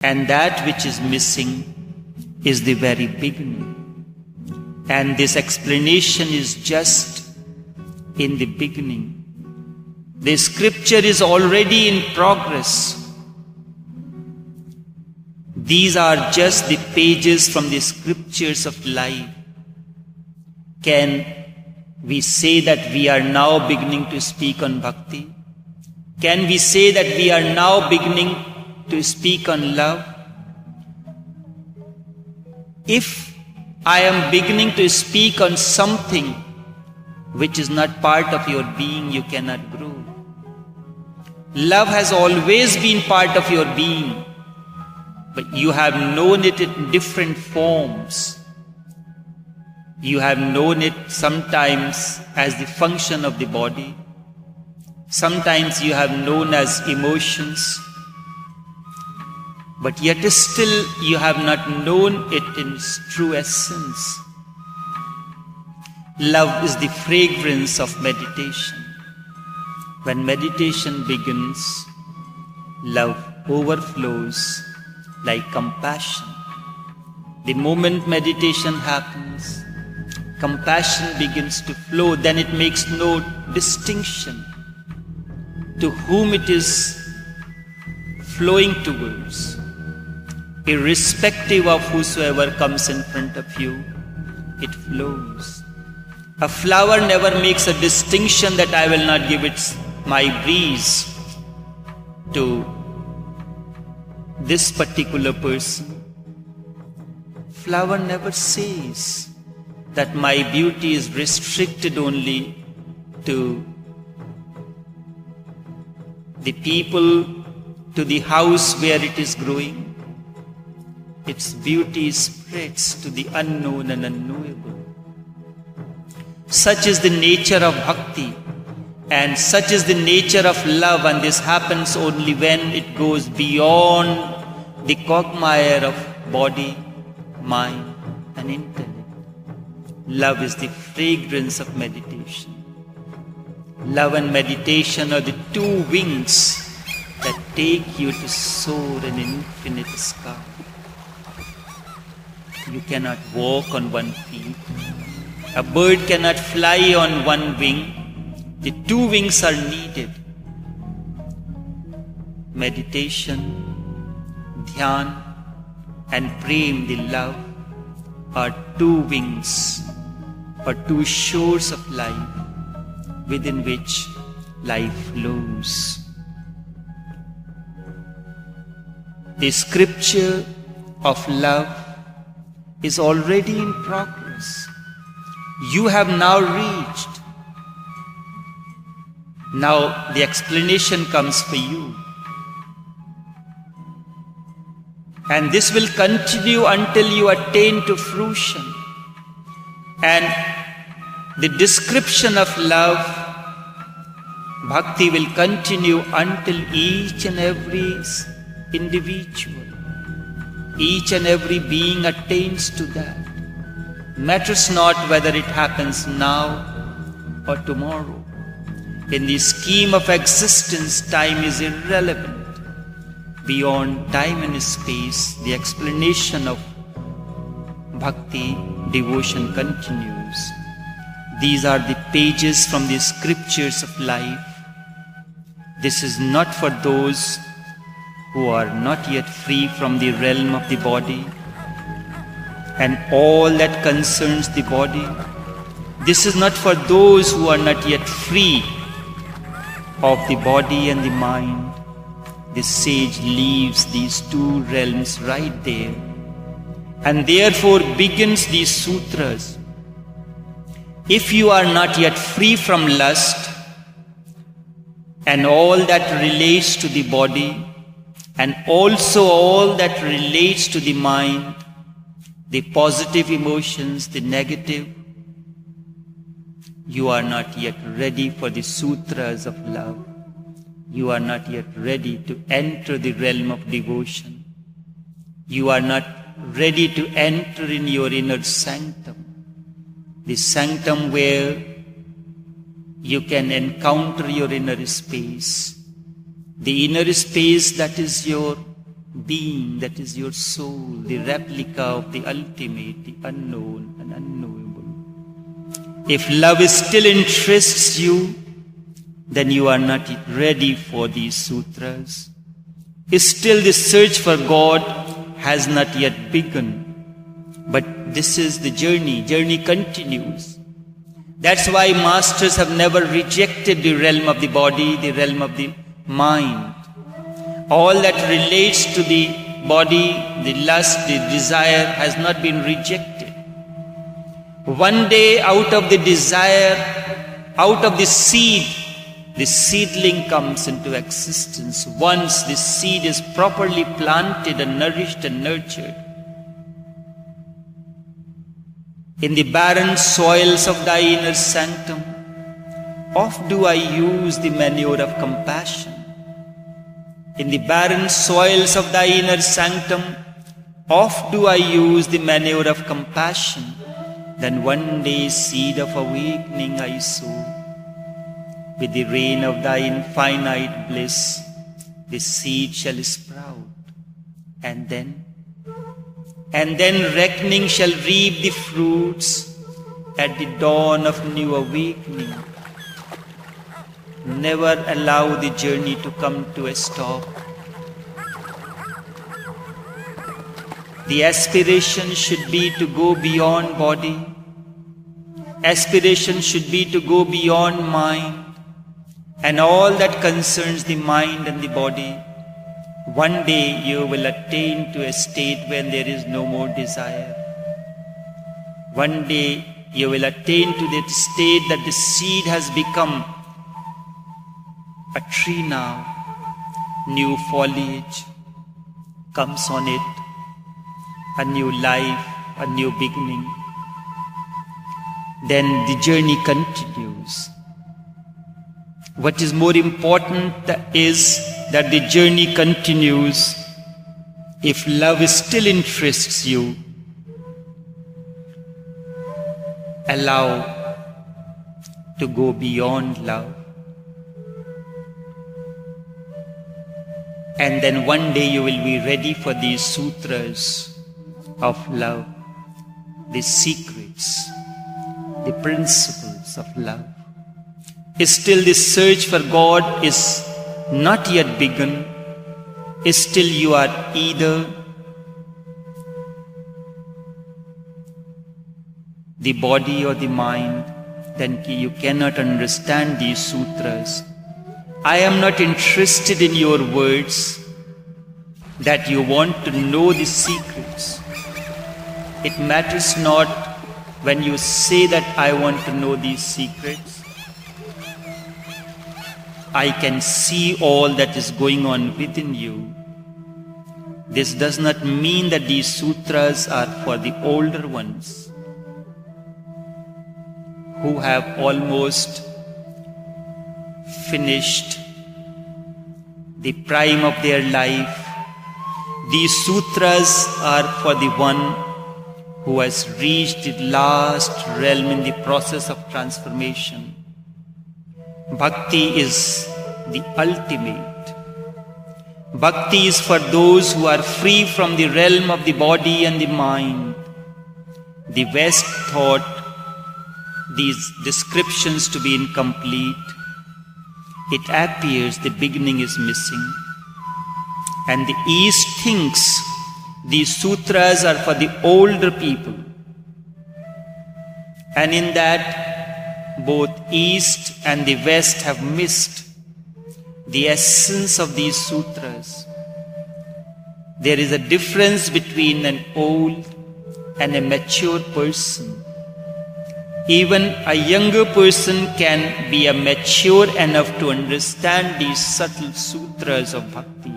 And that which is missing is the very beginning. And this explanation is just in the beginning. The scripture is already in progress. These are just the pages from the scriptures of life. Can we say that we are now beginning to speak on bhakti? Can we say that we are now beginning to speak on love? If I am beginning to speak on something which is not part of your being, you cannot grow. Love has always been part of your being, but you have known it in different forms. You have known it sometimes as the function of the body. Sometimes you have known as emotions. But yet still you have not known it in its true essence. Love is the fragrance of meditation. When meditation begins, love overflows like compassion. The moment meditation happens, compassion begins to flow. Then it makes no distinction to whom it is flowing towards. Irrespective of whosoever comes in front of you, it flows. A flower never makes a distinction that I will not give it my breeze to this particular person. Flower never says that my beauty is restricted only to the people, to the house where it is growing. Its beauty spreads to the unknown and unknowable. Such is the nature of bhakti, and such is the nature of love, and this happens only when it goes beyond the quagmire of body, mind, and intellect. Love is the fragrance of meditation. Love and meditation are the two wings that take you to soar in infinite sky. You cannot walk on one feet. A bird cannot fly on one wing. The two wings are needed. Meditation, dhyan, and prem, the love, are two wings or two shores of life within which life flows. The scripture of love is already in progress. You have now reached. Now the explanation comes for you. And this will continue until you attain to fruition. And the description of love, bhakti, will continue until each and every individual, each and every being attains to that. Matters not whether it happens now or tomorrow. In the scheme of existence, time is irrelevant. Beyond time and space, the explanation of bhakti, devotion, continues. These are the pages from the scriptures of life. This is not for those who are not yet free from the realm of the body and all that concerns the body. This is not for those who are not yet free of the body and the mind. The sage leaves these two realms right there and therefore begins these sutras. If you are not yet free from lust and all that relates to the body, and also all that relates to the mind, the positive emotions, the negative, you are not yet ready for the sutras of love. You are not yet ready to enter the realm of devotion. You are not ready to enter in your inner sanctum, the sanctum where you can encounter your inner space, the inner space that is your being, that is your soul, the replica of the ultimate, the unknown and unknowable. If love still interests you, then you are not ready for these sutras. Still the search for God has not yet begun. But this is the journey. Journey continues. That's why masters have never rejected the realm of the body, the realm of the mind. All that relates to the body, the lust, the desire has not been rejected. One day out of the desire, out of the seed, the seedling comes into existence. Once the seed is properly planted and nourished and nurtured, in the barren soils of thy inner sanctum, oft do I use the manure of compassion. In the barren soils of thy inner sanctum, oft do I use the manure of compassion. Then one day seed of awakening I sow. With the rain of thy infinite bliss, the seed shall sprout. And then reckoning shall reap the fruits at the dawn of new awakening. Never allow the journey to come to a stop. The aspiration should be to go beyond body. Aspiration should be to go beyond mind and all that concerns the mind and the body. One day you will attain to a state when there is no more desire. One day you will attain to that state that the seed has become a tree now. New foliage comes on it, a new life, a new beginning. Then the journey continues. What is more important is that the journey continues. If love still interests you, allow to go beyond love. And then one day you will be ready for these sutras of love, the secrets, the principles of love. Still the search for God is not yet begun. Still you are either the body or the mind. Then you cannot understand these sutras. I am not interested in your words that you want to know the secrets. It matters not when you say that I want to know these secrets. I can see all that is going on within you. This does not mean that these sutras are for the older ones who have almost finished the prime of their life. These sutras are for the one who has reached the last realm in the process of transformation. Bhakti is the ultimate. Bhakti is for those who are free from the realm of the body and the mind. The West thought these descriptions to be incomplete. It appears the beginning is missing. And the East thinks these sutras are for the older people. And in that, both East and the West have missed the essence of these sutras. There is a difference between an old and a mature person. Even a younger person can be mature enough to understand these subtle sutras of bhakti.